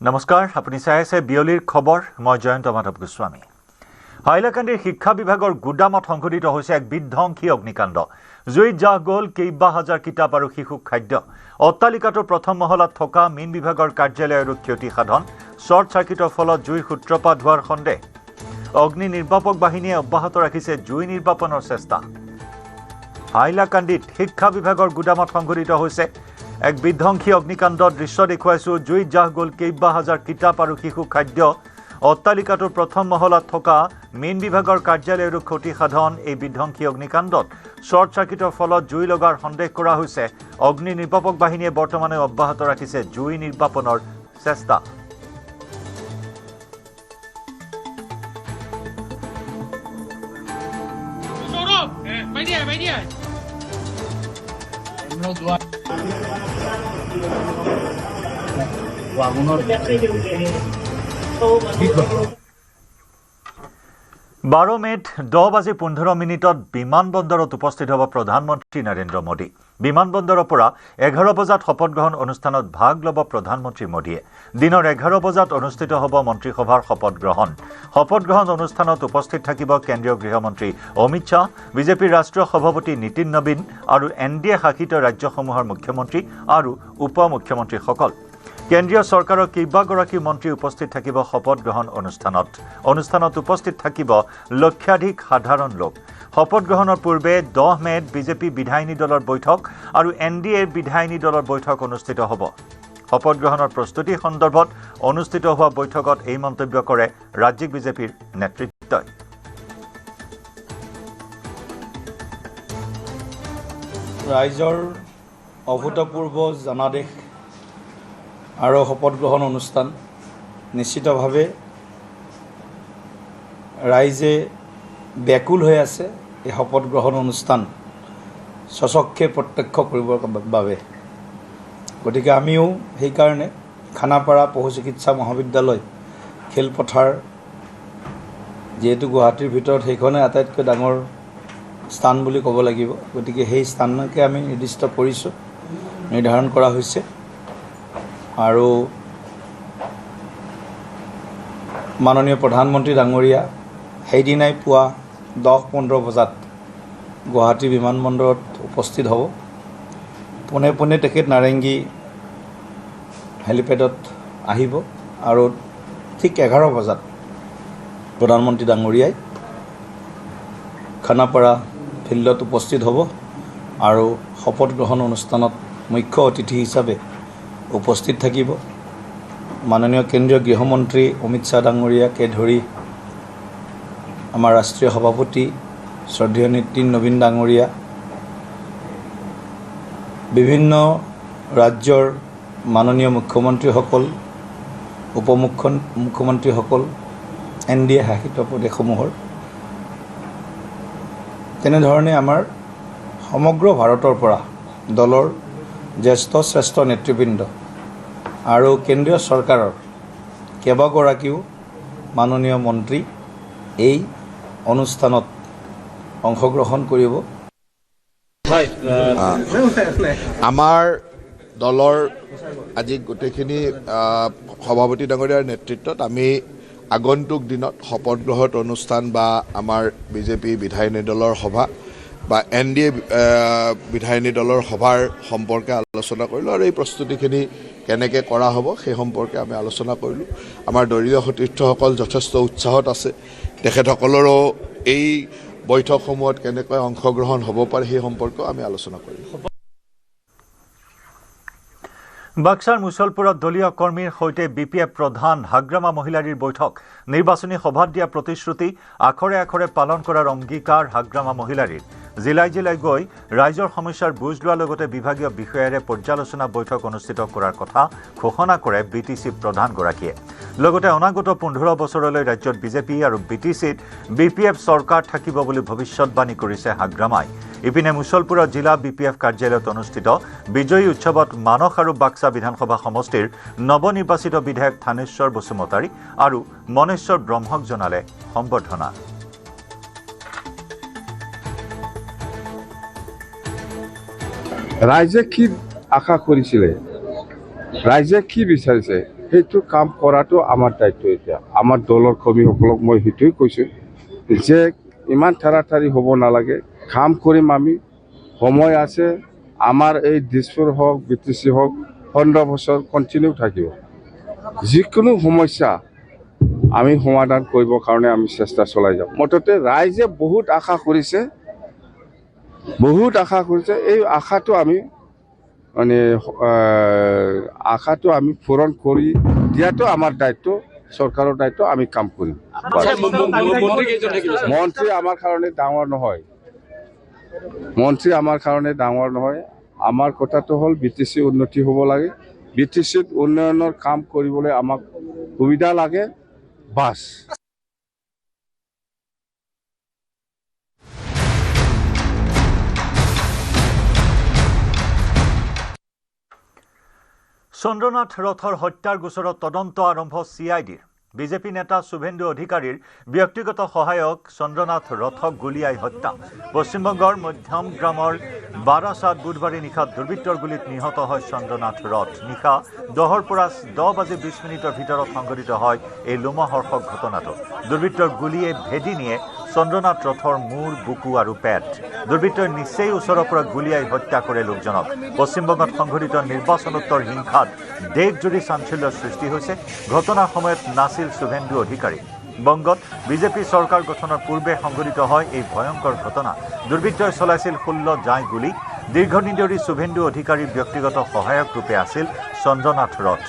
নমস্কাৰ আপুনি চাই আছে বিয়লিৰ খবৰ মই জয়ন্ত মাধৱ গোস্বামী হাইলাকান্দিৰ শিক্ষা বিভাগৰ গুদামত সংঘটিত হৈছে এক বিধ্বংসী অগ্নিকাণ্ড জুইত জাহ গ'ল কেইবা হাজাৰ কিতাপ আৰু শিশু খাদ্য অট্টালিকাটোৰ প্ৰথম মহলাত থকা মীন বিভাগৰ কাৰ্যালয়ৰ ক্ষতি সাধন শৰ্ট সাৰ্কিটৰ ফলত জুইৰ সূত্ৰপাত হোৱাৰ সন্দেহ অগ্নি নিৰ্বাপক বাহিনীয়ে অব্যাহত ৰাখিছে জুই নিৰ্বাপনৰ চেষ্টা হাইলাকান্দিত শিক্ষা বিভাগৰ গুদামত সংঘটিত হৈছে এক বিধ্বংসী অগ্নিকাণ্ডৰ দৃশ্য দেখুৱাইছো জুইত জাহ গ'ল কেইবা হাজাৰ কিতাপ আৰু শিশু খাদ্য অট্টালিকাটোৰ প্ৰথম মহলাত থকা মীন বিভাগৰ কাৰ্যালয়ৰ ক্ষতি সাধন এই বিধ্বংসী অগ্নিকাণ্ডত শৰ্ট সাৰ্কিটৰ ফলত জুই লগাৰ সন্দেহ কৰা হৈছে অগ্নি নিৰ্বাপক বাহিনীয়ে বৰ্তমানে অব্যাহত ৰাখিছে জুই নিৰ্বাপনৰ চেষ্টা বাৰ মে'ত 10:15 বিমানবন্দৰত উপস্থিত হ'ব প্ৰধানমন্ত্ৰী নৰেন্দ্ৰ মোদী বিমানবন্দৰৰ পৰা 11 বজাত শপত গ্ৰহণ অনুষ্ঠানত ভাগ ল'ব প্ৰধানমন্ত্ৰী মোদীয়ে দিনৰ 11 বজাত অনুষ্ঠিত হ'ব মন্ত্ৰীসভাৰ শপত গ্ৰহণ অনুষ্ঠানত উপস্থিত থাকিব কেন্দ্ৰীয় গৃহমন্ত্ৰী অমিত শ্বাহ বিজেপিৰ ৰাষ্ট্ৰীয় সভাপতি নীতিন নবীন আৰু এনডিএ শাসিত ৰাজ্যসমূহৰ মুখ্যমন্ত্ৰী আৰু উপ মুখ্যমন্ত্ৰীসকল কেন্দ্ৰীয় চৰকাৰৰ কেইবাগৰাকী মন্ত্ৰী উপস্থিত থাকিব শপত গ্ৰহণ অনুষ্ঠানত উপস্থিত থাকিব লক্ষাধিক সাধাৰণ লোক শপত গ্ৰহণৰ পূৰ্বে 10 মে'ত বিজেপি বিধায়িনী দলৰ বৈঠক আৰু এনডিএৰ বিধায়িনী দলৰ বৈঠক অনুষ্ঠিত হ'ব শপত গ্ৰহণৰ প্ৰস্তুতি সন্দৰ্ভত অনুষ্ঠিত হোৱা বৈঠকত এই মন্তব্য কৰে ৰাজ্যিক বিজেপিৰ নেতৃত্বই ৰাইজৰ অভূতপূৰ্ব জনাদেশ আৰু শপত গ্ৰহণ অনুষ্ঠান নিশ্চিতভাৱে ৰাইজে ব্যাকুল হৈ আছে এই শপত গ্ৰহণ অনুষ্ঠান সচক্ষে প্ৰত্যক্ষ কৰিবৰ বাবে গতিকে আমিও সেইকাৰণে খানাপাৰা পশু চিকিৎসা মহাবিদ্যালয় খেলপথাৰ যিহেতু গুৱাহাটীৰ ভিতৰত সেইখনে আটাইতকৈ ডাঙৰ স্থান বুলি ক'ব লাগিব গতিকে সেই স্থানকে আমি নিৰ্ধাৰণ কৰা হৈছে আৰু মাননীয় প্ৰধানমন্ত্ৰী ডাঙৰীয়া সেইদিনাই পুৱা 10:15 বজাত গুৱাহাটী বিমানবন্দৰত উপস্থিত হ'ব পোনে তেখেত নাৰেংগী হেলিপেডত আহিব আৰু ঠিক 11 বজাত প্ৰধানমন্ত্ৰী ডাঙৰীয়াই খানাপাৰা ফিল্ডত উপস্থিত হ'ব আৰু শপত গ্ৰহণ অনুষ্ঠানত মুখ্য অতিথি হিচাপে উপস্থিত থাকিব মাননীয় কেন্দ্ৰীয় গৃহমন্ত্ৰী অমিত শ্বাহ ডাঙৰীয়াকে ধৰি আমাৰ ৰাষ্ট্ৰীয় সভাপতি শ্ৰদ্ধেয় নীতিন নবীন ডাঙৰীয়া বিভিন্ন ৰাজ্যৰ মাননীয় মুখ্যমন্ত্ৰীসকল উপ মুখ্যমন্ত্ৰীসকল এনডিএ শাসিত প্ৰদেশসমূহৰ তেনেধৰণে আমাৰ সমগ্ৰ ভাৰতৰ পৰা দলৰ শ্ৰেষ্ঠ নেতৃবৃন্দ আৰু কেন্দ্ৰীয় চৰকাৰৰ কেইবাগৰাকীও মাননীয় মন্ত্ৰী এই অনুষ্ঠানত অংশগ্ৰহণ কৰিব আমাৰ দলৰ আজি গোটেইখিনি সভাপতি ডাঙৰীয়াৰ নেতৃত্বত আমি আগন্তুক দিনত শপত গ্ৰহণ অনুষ্ঠান বা আমাৰ বিজেপি বিধায়িনী দলৰ সভা বা এনডিএ বিধায়িনী দলৰ সভাৰ সম্পৰ্কে আলোচনা কৰিলোঁ আৰু এই প্ৰস্তুতিখিনি কেনেকৈ কৰা হ'ব সেই সম্পৰ্কে আমি আলোচনা কৰিলোঁ আমাৰ দলীয় সতীৰ্থসকল যথেষ্ট উৎসাহত আছে তেখেতসকলৰো এই বৈঠকসমূহত কেনেকৈ অংশগ্ৰহণ হ'ব পাৰে সেই সম্পৰ্কেও আমি আলোচনা কৰিলোঁ বাক্সাৰ মুছলপুৰত দলীয় কৰ্মীৰ সৈতে বিপিএফ প্ৰধান হাগ্ৰামা মহিলাৰীৰ বৈঠক নিৰ্বাচনী সভাত দিয়া প্ৰতিশ্ৰুতি আখৰে আখৰে পালন কৰাৰ অংগীকাৰ হাগ্ৰামা মহিলাৰীৰ জিলাই গৈ ৰাইজৰ সমস্যাৰ বুজ লোৱাৰ লগতে বিভাগীয় বিষয়াৰে পৰ্যালোচনা বৈঠক অনুষ্ঠিত কৰাৰ কথা ঘোষণা কৰে বিটিচি প্ৰধানগৰাকীয়ে লগতে অনাগত 15 বছৰলৈ ৰাজ্যত বিজেপি আৰু বিটিচিত বিপিএফ চৰকাৰ থাকিব বুলি ভৱিষ্যৎবাণী কৰিছে হাগ্ৰামাই ইপিনে মুছলপুৰৰ জিলা বিপিএফ কাৰ্যালয়ত অনুষ্ঠিত বিজয়ী উৎসৱত মানস আৰু বাক্সা বিধানসভা সমষ্টিৰ নৱনিৰ্বাচিত বিধায়ক থানেশ্বৰ বসুমতাৰী আৰু মনেশ্বৰ ব্ৰহ্মক জনালে সম্বৰ্ধনা ৰাইজে কি আশা কৰিছিলে, ৰাইজে কি বিচাৰিছে সেইটো কাম কৰাটো আমাৰ দায়িত্ব। এতিয়া আমাৰ দলৰ কৰ্মীসকলক মই সেইটোৱে কৈছোঁ যে ইমান ঠাৰাঠাৰি হ'ব নালাগে, কাম কৰিম আমি, সময় আছে। আমাৰ এই দিছপুৰ হওক BTC হওক 15 বছৰ কণ্টিনিউ থাকিব। যিকোনো সমস্যা আমি সমাধান কৰিবৰ কাৰণে আমি চেষ্টা চলাই যাম। মুঠতে ৰাইজে বহুত আশা কৰিছে, এই আশাটো আমি মানে আশাটো আমি পূৰণ কৰি দিয়াটো আমাৰ দায়িত্ব, চৰকাৰৰ দায়িত্ব। আমি কাম কৰিম। মন্ত্ৰী আমাৰ কাৰণে ডাঙৰ নহয়, আমাৰ কথাটো হ'ল BTC উন্নতি হ'ব লাগে, BTCত উন্নয়নৰ কাম কৰিবলৈ আমাক সুবিধা লাগে, বাছ। চন্দ্ৰনাথ ৰথৰ হত্যাৰ গোচৰত তদন্ত আৰম্ভ CIDৰ। বিজেপি নেতা শুভেন্দু অধিকাৰীৰ ব্যক্তিগত সহায়ক চন্দ্ৰনাথ ৰথক গুলীয়াই হত্যা। পশ্চিমবংগৰ মধ্যম গ্ৰামৰ বাৰাসাত বুধবাৰে নিশা দুৰ্বৃত্তৰ গুলীত নিহত হয় চন্দ্ৰনাথ ৰথ। নিশা 10ৰ পৰা 10:20 ভিতৰত সংঘটিত হয় এই লোমহৰ্ষক ঘটনাটো। দুৰ্বৃত্তৰ গুলীয়ে ভেদি নিয়ে চন্দ্ৰনাথ ৰথৰ মূৰ, বুকু আৰু পেট। দুৰ্বৃত্তই নিচেই ওচৰৰ পৰা গুলীয়াই হত্যা কৰে লোকজনক। পশ্চিমবংগত সংঘটিত নিৰ্বাচনোত্তৰ হিংসাত দেশজুৰি চাঞ্চল্যৰ সৃষ্টি হৈছে। ঘটনাৰ সময়ত নাছিল শুভেন্দু অধিকাৰী। বংগত বিজেপি চৰকাৰ গঠনৰ পূৰ্বে সংঘটিত হয় এই ভয়ংকৰ ঘটনা। দুৰ্বৃত্তই চলাইছিল 16 জাঁই গুলী। দীৰ্ঘদিন ধৰি শুভেন্দু অধিকাৰীৰ ব্যক্তিগত সহায়ক ৰূপে আছিল চন্দ্ৰনাথ ৰথ।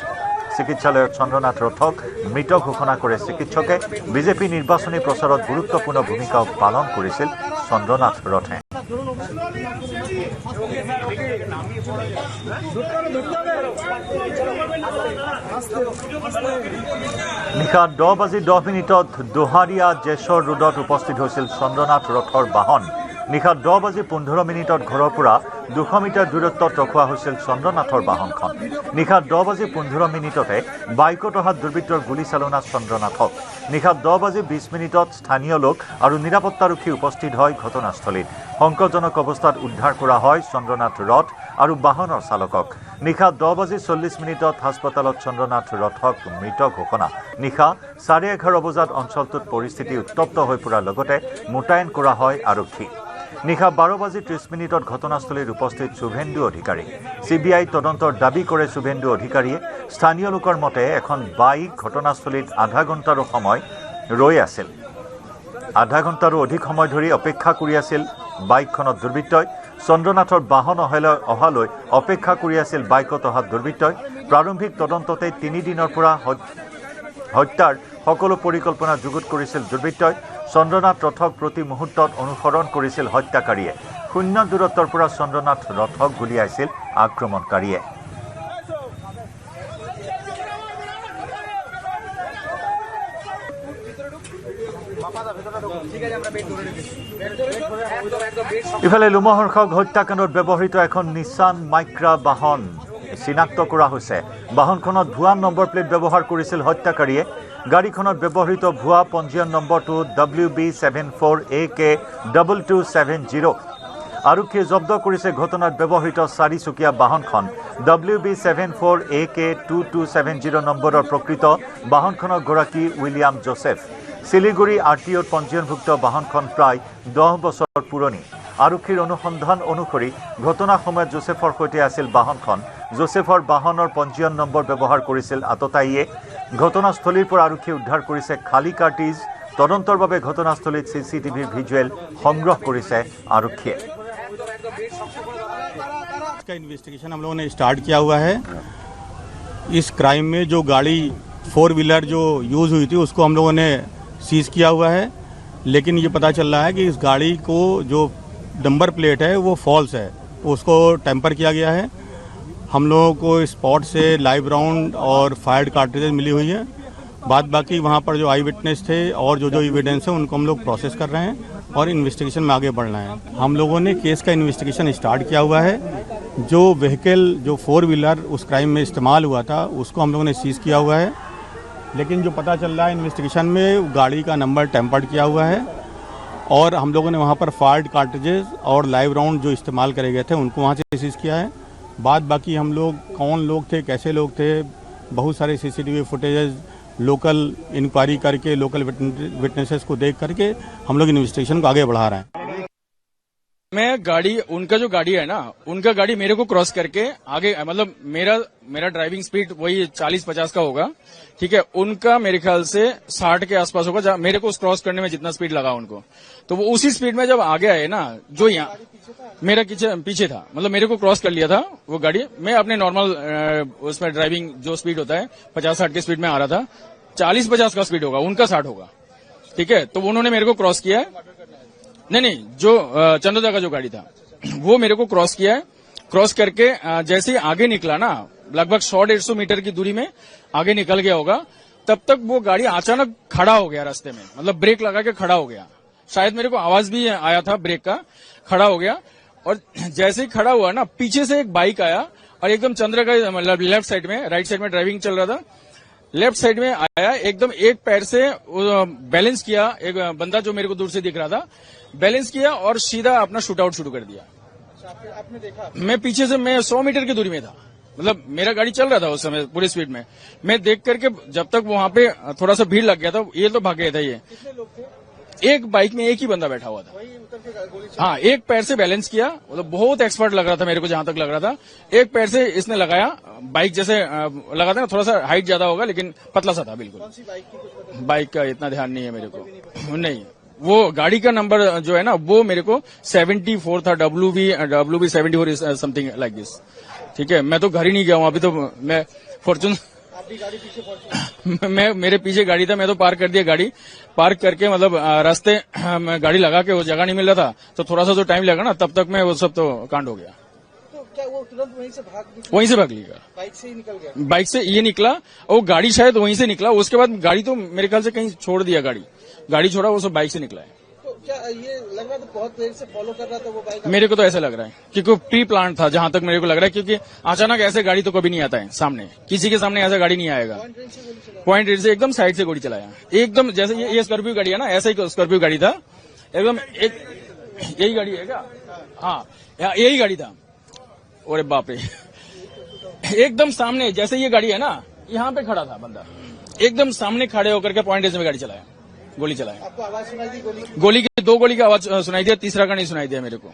চিকিৎসালয়ত চন্দ্ৰনাথ ৰথক মৃত ঘোষণা কৰে চিকিৎসকে। বিজেপি নিৰ্বাচনী প্ৰচাৰত গুৰুত্বপূৰ্ণ ভূমিকা পালন কৰিছিল চন্দ্ৰনাথ ৰথে। নিশা 10:10 দোহাৰীয়া জেছৰ ৰোডত উপস্থিত হৈছিল চন্দ্ৰনাথ ৰথৰ বাহন। নিশা 10:15 ঘৰৰ পৰা 200 মিটাৰ দূৰত্বত ৰখোৱা হৈছিল চন্দ্ৰনাথৰ বাহনখন। নিশা 10:15 বাইকত অহা দুৰ্বৃত্তৰ গুলীচালনা চন্দ্ৰনাথক। নিশা 10:20 স্থানীয় লোক আৰু নিৰাপত্তাৰক্ষী উপস্থিত হয় ঘটনাস্থলীত। সংকটজনক অৱস্থাত উদ্ধাৰ কৰা হয় চন্দ্ৰনাথ ৰথ আৰু বাহনৰ চালকক। নিশা 10:40 হাস্পতালত চন্দ্ৰনাথ ৰথক মৃত ঘোষণা। নিশা 11:30 বজাত অঞ্চলটোত পৰিস্থিতি উত্তপ্ত হৈ পৰাৰ লগতে মোতায়েন কৰা হয় আৰক্ষী। নিশা 12:30 ঘটনাস্থলীত উপস্থিত শুভেন্দু অধিকাৰী। CBI তদন্তৰ দাবী কৰে শুভেন্দু অধিকাৰীয়ে। স্থানীয় লোকৰ মতে এখন বাইক ঘটনাস্থলীত আধা ঘণ্টাৰো সময় ৰৈ আছিল। আধা ঘণ্টাৰো অধিক সময় ধৰি অপেক্ষা কৰি আছিল বাইকখনত দুৰ্বৃত্তই। চন্দ্ৰনাথৰ বাহন অহালৈ অপেক্ষা কৰি আছিল বাইকত অহা দুৰ্বৃত্তই। প্ৰাৰম্ভিক তদন্ততে 3 দিনৰ পৰা হত্যাৰ সকলো পৰিকল্পনা যুগুত কৰিছিল দুৰ্বৃত্তই। চন্দ্ৰনাথ ৰথক প্ৰতি মুহূৰ্তত অনুসৰণ কৰিছিল হত্যাকাৰীয়ে। শূন্য দূৰত্বৰ পৰা চন্দ্ৰনাথ ৰথক গুলীয়াইছিল আক্ৰমণকাৰীয়ে। ইফালে লোমহৰ্ষক হত্যাকাণ্ডত ব্যৱহৃত এখন নিছান মাইক্ৰা বাহন চিনাক্ত কৰা হৈছে। বাহনখনত ভুৱা নম্বৰ প্লেট ব্যৱহাৰ কৰিছিল হত্যাকাৰীয়ে। গাড়ীখনত ব্যৱহৃত ভুৱা পঞ্জীয়ন নম্বৰটো WB74AK2270। আৰক্ষীয়ে জব্দ কৰিছে ঘটনাত ব্যৱহৃত 4-চকীয়া বাহনখন। WB74AK2270 নম্বৰৰ প্ৰকৃত বাহনখনৰ গৰাকী উইলিয়াম জোচেফ। শিলিগুৰি RTOত পঞ্জীয়নভুক্ত বাহনখন প্ৰায় 10 বছৰ পুৰণি। আৰক্ষীৰ অনুসন্ধান অনুসৰি ঘটনাৰ সময়ত জোচেফৰ সৈতে আছিল বাহনখন। জোচেফৰ বাহনৰ পঞ্জীয়ন নম্বৰ ব্যৱহাৰ কৰিছিল আততায়ীয়ে। ঘটনাস্থলীৰ পৰা আৰক্ষীয়ে উদ্ধাৰ কৰিছে খালী কাৰ্টিজ। তদন্তৰ বাবে ঘটনাস্থলীত CCTVৰ ভিজুৱেল সংগ্ৰহ কৰিছে আৰক্ষীয়ে। इसका इन्वेस्टिगेशन हम लोगों ने स्टार्ट किया हुआ है। इस क्राइम में जो गाड़ी 4 व्हीलर जो यूज़ हुई थी उसको हम लोगों ने सीज किया हुआ है, लेकिन ये पता चल रहा है कि इस गाड़ी को जो नंबर प्लेट है वो फॉल्स है, उसको टेम्पर किया गया है। हम लोगों को स्पॉट से लाइव राउंड और फायर्ड कार्ट्रिजेज मिली हुई है। बाद बाकी वहाँ पर जो आई विटनेस थे और जो एविडेंस है उनको हम लोग प्रोसेस कर रहे हैं और इन्वेस्टिगेशन में आगे बढ़ना है। हम लोगों ने केस का इन्वेस्टिगेशन स्टार्ट किया हुआ है। जो व्हीकल जो 4 व्हीलर उस क्राइम में इस्तेमाल हुआ था उसको हम लोगों ने सीज किया हुआ है, लेकिन जो पता चल रहा है इन्वेस्टिगेशन में गाड़ी का नंबर टेम्पर्ड किया हुआ है और हम लोगों ने वहाँ पर फायर्ड कार्ट्रिजेज और लाइव राउंड जो इस्तेमाल करे गए थे उनको वहाँ से सीज किया है। बाद बाकी हम लोग कौन लोग थे, कैसे लोग थे, बहुत सारे सीसीटीवी फुटेजेस लोकल इंक्वायरी करके लोकल विटनेसेस को देख करके हम लोग इन्वेस्टिगेशन को आगे बढ़ा रहे हैं। मैं गाड़ी, उनका जो गाड़ी है ना, उनका गाड़ी मेरे को क्रॉस करके आगे, मतलब मेरा ड्राइविंग स्पीड वही 40-50 का होगा, ठीक है। उनका मेरे ख्याल से 60 के आसपास होगा, जहाँ मेरे को क्रॉस करने में जितना स्पीड लगा उनको, तो वो उसी स्पीड में जब आगे आए ना, जो यहाँ मेरा पीछे था, मतलब मेरे को क्रॉस कर लिया था वो गाड़ी। मैं अपने नॉर्मल उसमें ड्राइविंग जो स्पीड होता है 50-60 की स्पीड में आ रहा था, 40-50 का स्पीड होगा, उनका 60 होगा, ठीक है। तो उन्होंने मेरे को क्रॉस किया है, नहीं, जो चंद्रदा का जो गाड़ी था वो मेरे को क्रॉस किया है। क्रॉस करके जैसे ही आगे निकला ना, लगभग 100-150 मीटर की दूरी में आगे निकल गया होगा, तब तक वो गाड़ी अचानक खड़ा हो गया रास्ते में, मतलब ब्रेक लगा के खड़ा हो गया। शायद मेरे को आवाज भी आया था ब्रेक का, खड़ा हो गया। और जैसे ही खड़ा हुआ ना, पीछे से एक बाइक आया और एकदम चंद्र का मतलब लेफ्ट साइड में, राइट साइड में ड्राइविंग चल रहा था, लेफ्ट साइड में आया, एकदम एक पैर से बैलेंस किया, एक बंदा जो मेरे को दूर से दिख रहा था, बैलेंस किया और सीधा अपना शूट आउट शुरू कर दिया। आपने देखा? मैं पीछे से, मैं 100 मीटर की दूरी में था, मतलब मेरा गाड़ी चल रहा था उस समय पूरी स्पीड में। मैं देख करके जब तक वहां पे थोड़ा सा भीड़ लग गया था, ये तो भाग गया था। ये कितने लोग थे? एक बाइक में एक ही बंदा बैठा हुआ था। हाँ, एक पैर से बैलेंस किया, मतलब बहुत एक्सपर्ट लग रहा था मेरे को, जहां तक लग रहा था। एक पैर से इसने लगाया, बाइक जैसे लगा था ना, थोड़ा सा हाइट ज्यादा होगा लेकिन पतला सा था बिल्कुल। कौन सी बाइक की? बाइक का इतना ध्यान नहीं है मेरे को, नहीं। वो गाड़ी का नंबर जो है ना, वो मेरे को 74 था, WB 74 समथिंग लाइक दिस, ठीक है। मैं तो घर ही नहीं गया हूँ अभी, तो मैं फॉर्चून, मैं मेरे पीछे गाड़ी था, मैं तो पार्क कर दिया गाड़ी। पार्क करके मतलब रास्ते गाड़ी लगा के वो जगह नहीं मिल रहा था, तो थोड़ा सा जो टाइम लगा ना, तब तक मैं वो सब तो कांड हो गया। तो क्या वो तुरंत वहीं से भाग लिया? बाइक से ही निकल गया? बाइक से ये निकला, और गाड़ी शायद वहीं से निकला। उसके बाद गाड़ी तो मेरे ख्याल से कहीं छोड़ दिया, गाड़ी छोड़ा, वो सब बाइक से निकला है। तो क्या ये लग रहा था बहुत देर से फॉलो कर रहा था वो बाइक? मेरे को तो ऐसा लग रहा है, क्योंकि प्री प्लान था, जहां तक मेरे को लग रहा है, क्योंकि अचानक ऐसे गाड़ी तो कभी नहीं आता है सामने, किसी के सामने ऐसा गाड़ी नहीं आएगा। पॉइंट रेंज से एकदम साइड से गोली चलाया, एकदम जैसे ये स्कॉर्पियो गाड़ी है ना, ऐसा ही स्कॉर्पियो गाड़ी था एकदम। एक यही गाड़ी है क्या? हाँ, यही गाड़ी था। अरे बाप रे, एकदम सामने, जैसे ये गाड़ी है ना, यहाँ पे खड़ा था बंदा, एकदम सामने खड़े होकर के पॉइंट रेंज में गाड़ी चलाया, गोली चलाया। आपको आवाज सुनाई दी? गोली की 2 गोली की आवाज सुनाई दिया, तीसरा का नहीं सुनाई दिया मेरे को,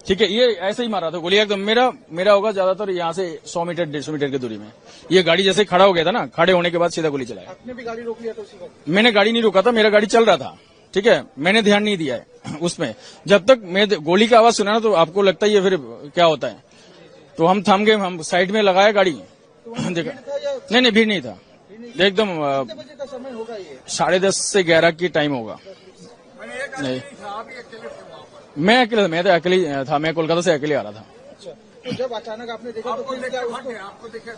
ठीक है। ये ऐसे ही मारा था गोली, एकदम मेरा होगा ज्यादातर यहाँ से 100 मीटर 150 मीटर की दूरी में। ये गाड़ी जैसे खड़ा हो गया था ना, खड़े होने के बाद सीधा गोली चलाया। आपने भी गाड़ी रोक लिया था उसी वक्त? मैंने गाड़ी नहीं रोका था, मेरा गाड़ी चल रहा था, ठीक है। मैंने ध्यान नहीं दिया है उसमें, जब तक मैं गोली का आवाज सुना ना, तो आपको लगता है फिर क्या होता है, तो हम थम गए, हम साइड में लगाया गाड़ी, देखा नहीं, भीड़ नहीं था एकदम। 10:30 से 11 की टाइम होगा। नहीं, मैं अकेले, मैं तो अकेले था, मैं कोलकाता से अकेले आ रहा था। तो जब अचानक आपने देखा, तो फिर क्या उसको?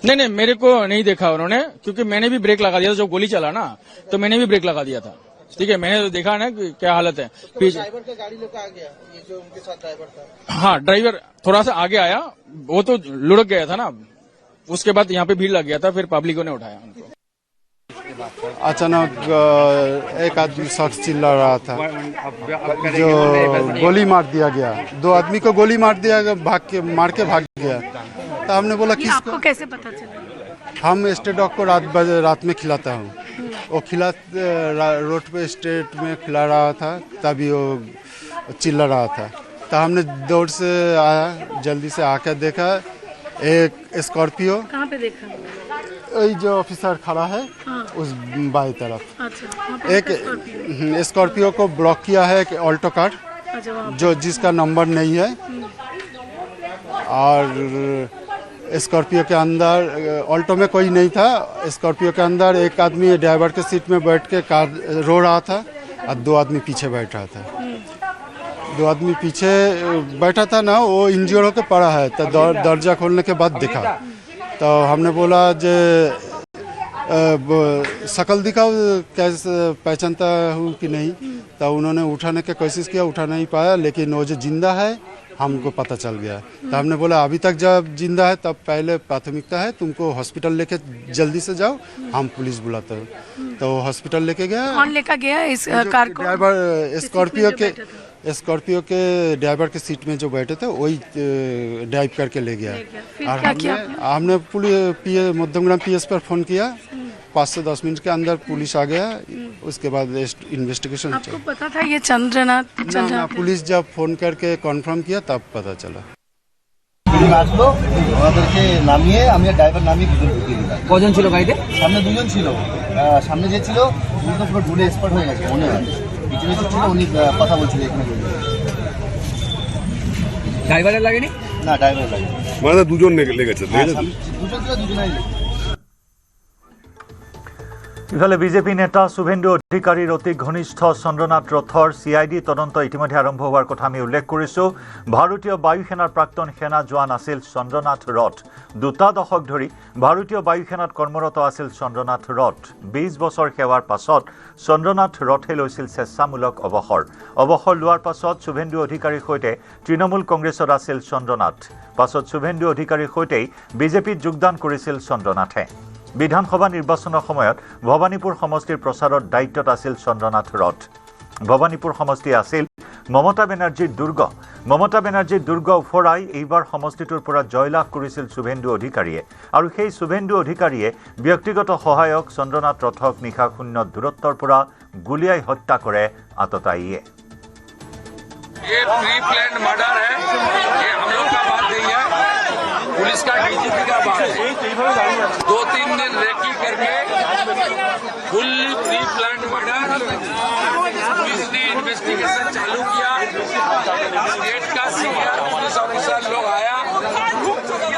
नहीं, मेरे को नहीं देखा उन्होंने, क्योंकि मैंने भी ब्रेक लगा दिया था। जब गोली चला ना, तो मैंने भी ब्रेक लगा दिया था, ठीक है। मैंने तो देखा ना कि क्या हालत है। तो ड्राइवर का गाड़ी लेकर आ गया, ये जो उनके साथ ड्राइवर था? हाँ, ड्राइवर थोड़ा सा आगे आया, वो तो लुढ़क गया था ना, उसके बाद यहाँ पे भीड़ लग गया था, फिर पब्लिकों ने उठाया उनको। अचानक एक आदमी शख्स चिल्ला रहा था, जो गोली मार दिया गया। 2 आदमी को गोली मार दिया गया, मार के भाग गया। तो हमने बोला किसको? आपको कैसे पता चला? हम स्टेट डॉग को रात में खिलाता हूँ, वो रोड पे स्ट्रेट में खिला रहा था, तभी वो चिल्ला रहा था। तो हमने दौड़ से आया, जल्दी से आकर देखा एक स्कॉर्पियो। कहाँ पे देखा? वही जो ऑफिसर खड़ा है, हाँ। उस बाई तरफ। अच्छा, एक स्कॉर्पियो को ब्लॉक किया है, एक ऑल्टो कार, अच्छा, जो जिसका नंबर नहीं है। और स्कॉर्पियो के अंदर, ऑल्टो में कोई नहीं था, स्कॉर्पियो के अंदर एक आदमी ड्राइवर के सीट में बैठ के कार रो रहा था, और 2 आदमी पीछे बैठ रहा था। 2 आदमी पीछे बैठा था ना, वो इंजर्ड होकर पड़ा है। तो दरजा खोलने के बाद देखा, तो हमने बोला जे शकल दिखाओ, कैसे पहचानता हूँ कि नहीं। तो उन्होंने उठाने की कोशिश किया, उठा नहीं पाया, लेकिन वो जो जिंदा है हमको पता चल गया। तो हमने बोला अभी तक जब जिंदा है तब पहले प्राथमिकता है, तुमको हॉस्पिटल लेके जल्दी से जाओ, हम पुलिस बुलाते हो। तो हॉस्पिटल लेके गया। कौन लेकर गया इस कार को? ड्राइवर स्कॉर्पियो के स्कॉर्पियो के ड्राइवर के सीट में जो बैठे थे वही ड्राइव करके ले गया। फिर और क्या किया हमने पुलिस मध्यमग्राम पीएस पर फोन किया, 5 से 10 मिनट के अंदर पुलिस आ गया। उसके बाद इन्वेस्टिगेशन आपको पता था ये चंद्रनाथ पुलिस जब फोन करके कन्फार्म किया तब पता चला। আসলো ওনাদেরকে নামিয়ে আমি ড্রাইভার নামিয়ে ভিতরে ঢুকিয়ে দিলাম। কজন ছিল গাড়িতে? সামনে দুজন ছিল, সামনে যে ছিল উনি তো পুরো ঢুলে এক্সপার্ট হয়ে গেছে মনে হয়। পিছনে যে ছিল উনি কথা বলছিল এখানে। ড্রাইভারের লাগেনি? না ড্রাইভার লাগে মানে দুজন লেগেছে। দুজন ছিল, দুজনেই লেগেছে। ইফালে বিজেপি নেতা শুভেন্দু অধিকাৰীৰ অতি ঘনিষ্ঠ চন্দ্ৰনাথ ৰথৰ CID তদন্ত ইতিমধ্যে আৰম্ভ হোৱাৰ কথা আমি উল্লেখ কৰিছোঁ। ভাৰতীয় বায়ু সেনাৰ প্ৰাক্তন সেনা জোৱান আছিল চন্দ্ৰনাথ ৰথ। 2 দশক ধৰি ভাৰতীয় বায়ু সেনাত কৰ্মৰত আছিল চন্দ্ৰনাথ ৰথ। 20 বছৰ সেৱাৰ পাছত চন্দ্ৰনাথ ৰথে লৈছিল স্বেচ্ছামূলক অৱসৰ লোৱাৰ পাছত শুভেন্দু অধিকাৰীৰ সৈতে তৃণমূল কংগ্ৰেছত আছিল চন্দ্ৰনাথ। পাছত শুভেন্দু অধিকাৰীৰ সৈতেই বিজেপিত যোগদান কৰিছিল চন্দ্ৰনাথে। বিধানসভা নিৰ্বাচনৰ সময়ত ভৱানীপুৰ সমষ্টিৰ প্ৰচাৰত দায়িত্বত আছিল চন্দ্ৰনাথ ৰথ। ভৱানীপুৰ সমষ্টি আছিল মমতা বেনাৰ্জীৰ দুৰ্গ উফৰাই এইবাৰ সমষ্টিটোৰ পৰা জয়লাভ কৰিছিল শুভেন্দু অধিকাৰীয়ে। আৰু সেই শুভেন্দু অধিকাৰীয়ে ব্যক্তিগত সহায়ক চন্দ্ৰনাথ ৰথক নিশা শূন্য দূৰত্বৰ পৰা গুলীয়াই হত্যা কৰে আততায়ীয়ে। पुलिस का डीजीपी का बात है। 2-3 दिन रेकी करके full pre plan murder, police ने इन्वेस्टिगेशन चालू किया। स्टेट का सीनियर पुलिस ऑफिसर लोग आया,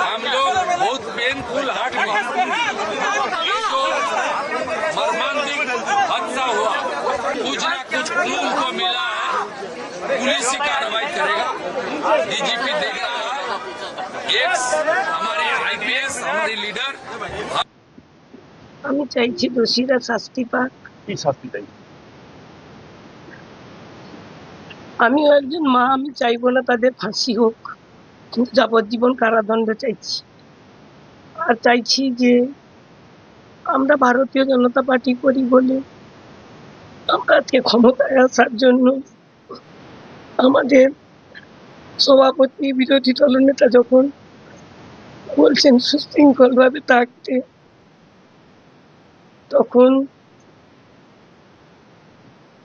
हम लोग बहुत पेनफुल हार्ट में ये जो मर्मांतिक हादसा हुआ, कुछ ना कुछ क्लू को मिला है, पुलिस ही कार्रवाई करेगा। डीजीपी देख रहा है, हमारे IPS हमारे লিডার। আমি চাইছি দোষীরা শাস্তি পাক। কি শাস্তি চাই? আমিও একজন মা, আমি চাইবো না তাদের ফাঁসি হোক, কিন্তু যাবজ্জীবন কারাদণ্ড চাইছি। আর চাইছি যে আমরা ভারতীয় জনতা পার্টি করি বলে আমরা আজকে ক্ষমতায় আসার জন্য আমাদের সভাপতি বিরোধী দলনেতা যখন বলছেন সুশৃঙ্খলভাবে থাকতে, তখন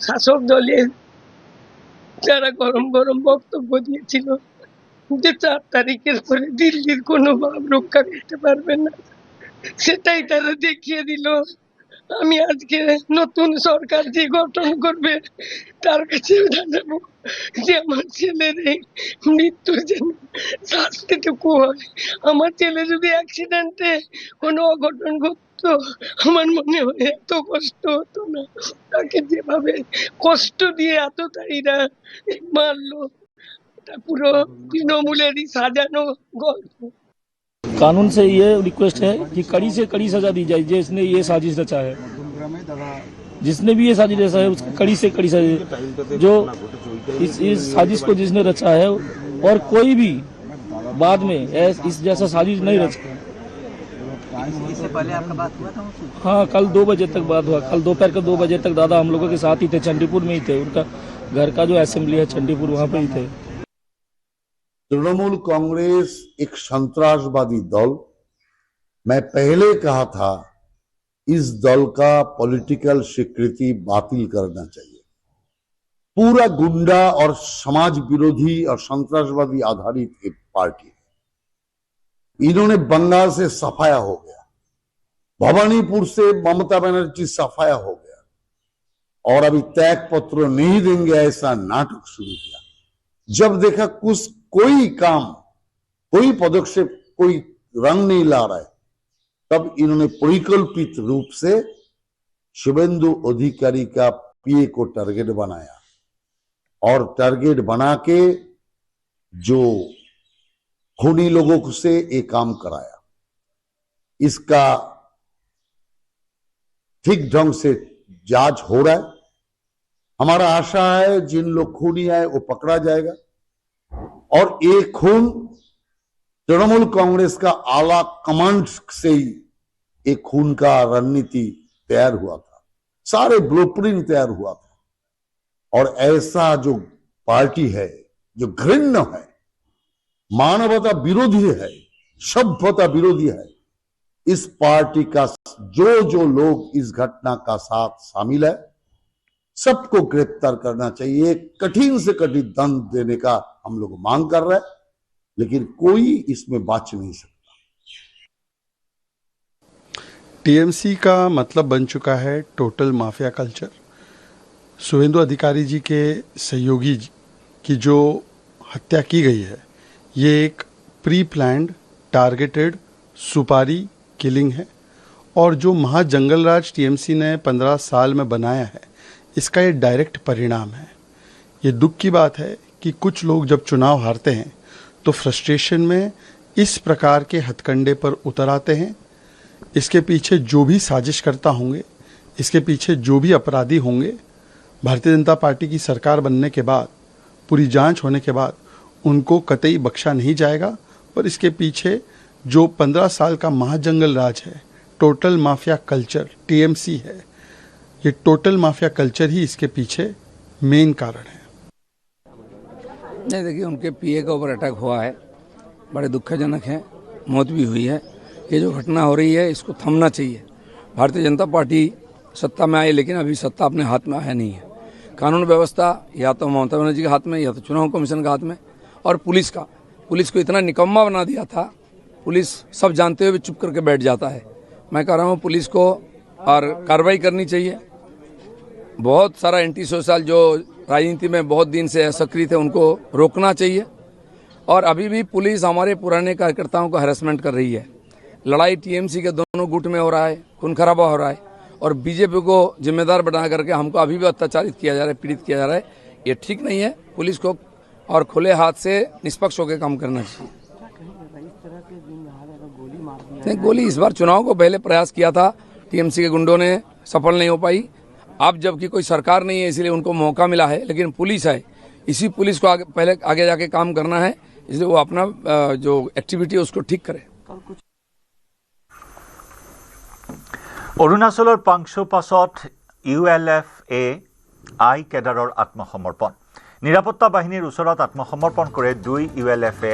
শাসক দলের যারা গরম গরম বক্তব্য দিয়েছিল যে 4 তারিখের পরে দিল্লির কোনো ভাব রক্ষা করতে পারবে না, সেটাই তারা দেখিয়ে দিল। আমি আজকে নতুন সরকার যে গঠন করবে তার কাছে জানাবো যে আমার ছেলের এই মৃত্যুর জন্য শাস্তিটুকু হয়। আমার ছেলে যদি অ্যাক্সিডেন্টে কোনো অঘটন ঘটতো, আমার মনে হয় এত কষ্ট হতো না। তাকে যেভাবে কষ্ট দিয়ে আততায়ীরা মারলো, এটা পুরো তৃণমূলেরই সাজানো গল্প। कानून से ये रिक्वेस्ट है कि कड़ी से कड़ी सजा दी जाए जिसने ये साजिश रचा है, जिसने भी ये साजिश रचा है उसकी कड़ी से कड़ी सजा, जो इस साजिश को जिसने रचा है, और कोई भी बाद में इस जैसा साजिश नहीं रचा। इससे पहले आपका बात हुआ था? हाँ, कल 2 बजे तक बात हुआ। कल दोपहर के 2 बजे तक दादा हम लोगों के साथ ही थे, चंडीपुर में ही थे। उनका घर का जो असेंबली है चंडीपुर, वहाँ पे ही थे। तृणमूल कांग्रेस एक संतरासवादी दल, मैं पहले कहा था इस दल का पॉलिटिकल स्वीकृति बातिल करना चाहिए। पूरा गुंडा और समाज विरोधी और संतरासवादी आधारित एक पार्टी, इन्होंने बंगाल से सफाया हो गया, भवानीपुर से ममता बनर्जी सफाया हो गया, और अभी त्याग पत्र नहीं देंगे ऐसा नाटक शुरू किया। जब देखा कोई काम, कोई पदक्षेप, कोई रंग नहीं ला रहा है, तब इन्होंने परिकल्पित रूप से शुभेंदु अधिकारी का पीए को टारगेट बनाया, और टारगेट बना के जो खूनी लोगों से ये काम कराया। इसका ठीक ढंग से जांच हो रहा है। हमारा आशा है जिन लोग खूनी आए वो पकड़ा जाएगा, और एक खून तृणमूल कांग्रेस का आला कमांड से ही एक खून का रणनीति तैयार हुआ था, सारे ब्लूप्रिंट तैयार हुआ था, और ऐसा जो पार्टी है, जो घृण्य है, मानवता विरोधी है, सभ्यता विरोधी है, इस पार्टी का जो लोग इस घटना का साथ शामिल है, सबको गिरफ्तार करना चाहिए। कठिन से कठिन दंड देने का हम लोग मांग कर रहे हैं, लेकिन कोई इसमें बच नहीं सकता। टीएमसी का मतलब बन चुका है टोटल माफिया कल्चर। शुभेंदु अधिकारी जी के सहयोगी की जो हत्या की गई है, ये एक प्री प्लान्ड टारगेटेड सुपारी किलिंग है, और जो महाजंगलराज टीएमसी ने 15 साल में बनाया है, इसका ये डायरेक्ट परिणाम है। ये दुख की बात है कि कुछ लोग जब चुनाव हारते हैं तो फ्रस्ट्रेशन में इस प्रकार के हथकंडे पर उतर आते हैं। इसके पीछे जो भी साजिशकर्ता होंगे, इसके पीछे जो भी अपराधी होंगे, भारतीय जनता पार्टी की सरकार बनने के बाद, पूरी जांच होने के बाद उनको कतई बख्शा नहीं जाएगा। पर इसके पीछे जो 15 साल का महाजंगल राज है, टोटल माफिया कल्चर टीएमसी है, ये टोटल माफिया कल्चर ही इसके पीछे मेन कारण है। नहीं, देखिए, उनके पीए के ऊपर अटैक हुआ है, बड़े दुखजनक है, मौत भी हुई है। ये जो घटना हो रही है, इसको थमना चाहिए। भारतीय जनता पार्टी सत्ता में आई, लेकिन अभी सत्ता अपने हाथ में आया नहीं है। कानून व्यवस्था या तो ममता बनर्जी के हाथ में, या तो चुनाव कमीशन के हाथ में, और पुलिस को इतना निकम्मा बना दिया था। पुलिस सब जानते हुए भी चुप करके बैठ जाता है। मैं कह रहा हूँ, पुलिस को और कार्रवाई करनी चाहिए। बहुत सारा एंटी सोशल जो राजनीति में बहुत दिन से सक्रिय थे, उनको रोकना चाहिए। और अभी भी पुलिस हमारे पुराने कार्यकर्ताओं को हैरेसमेंट कर रही है। लड़ाई टीएमसी के दोनों गुट में हो रहा है, खून खराबा हो रहा है, और बीजेपी को जिम्मेदार बना करके हमको अभी भी अत्याचारित किया जा रहा है, पीड़ित किया जा रहा है। ये ठीक नहीं है। पुलिस को और खुले हाथ से निष्पक्ष होकर काम करना चाहिए। नहीं, गोली इस बार चुनाव को पहले प्रयास किया था, टीएमसी के गुंडों ने, सफल नहीं हो पाई। अब जबकि कोई सरकार नहीं है, इसलिए उनको मौका मिला है, लेकिन पुलिस है, इसी पुलिस को पहले आगे जाके काम करना है, इसलिए वो अपना जो एक्टिविटी है उसको ठीक करे। অৰুণাচলৰ পাংছোপাছত ULFA আই কেডাৰৰ আত্মসমৰ্পণ। নিৰাপত্তা বাহিনীৰ ওচৰত আত্মসমৰ্পণ কৰে 2 ULFA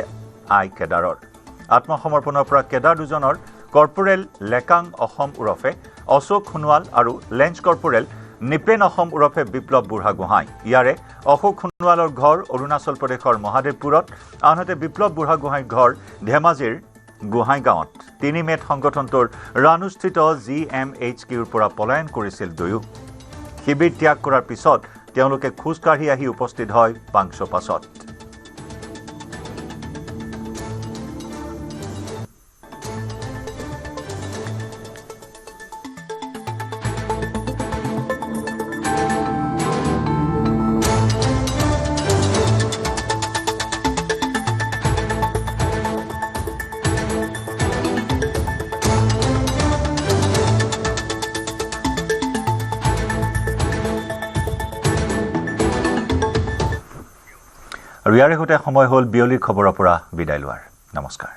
আই কেডাৰৰ। আত্মসমৰ্পণৰ পৰা কেডাৰ দুজনৰ কৰ্পোৰেল লেকাং অসম ওৰফে অশোক সোণোৱাল আৰু লেঞ্চ কৰ্পোৰেল নিপেন অসম ওৰফে বিপ্লৱ বুঢ়াগোহাঁই। ইয়াৰে অশোক সোণোৱালৰ ঘৰ অৰুণাচল প্ৰদেশৰ মহাদেৱপুৰত, আনহাতে বিপ্লৱ বুঢ়াগোহাঁইৰ ঘৰ ধেমাজিৰ গোহাঁইগাঁৱত। 3 মেত সংগঠনটোৰ ৰাণুস্থিত GMHQৰ পৰা পলায়ন কৰিছিল দুয়ো। শিবিৰ ত্যাগ কৰাৰ পিছত তেওঁলোকে খোজকাঢ়ি আহি উপস্থিত হয় পাংছোপাছত। আৰু ইয়াৰে সৈতে সময় হ'ল বিয়লিৰ খবৰৰ পৰা বিদায় লোৱাৰ। নমস্কাৰ।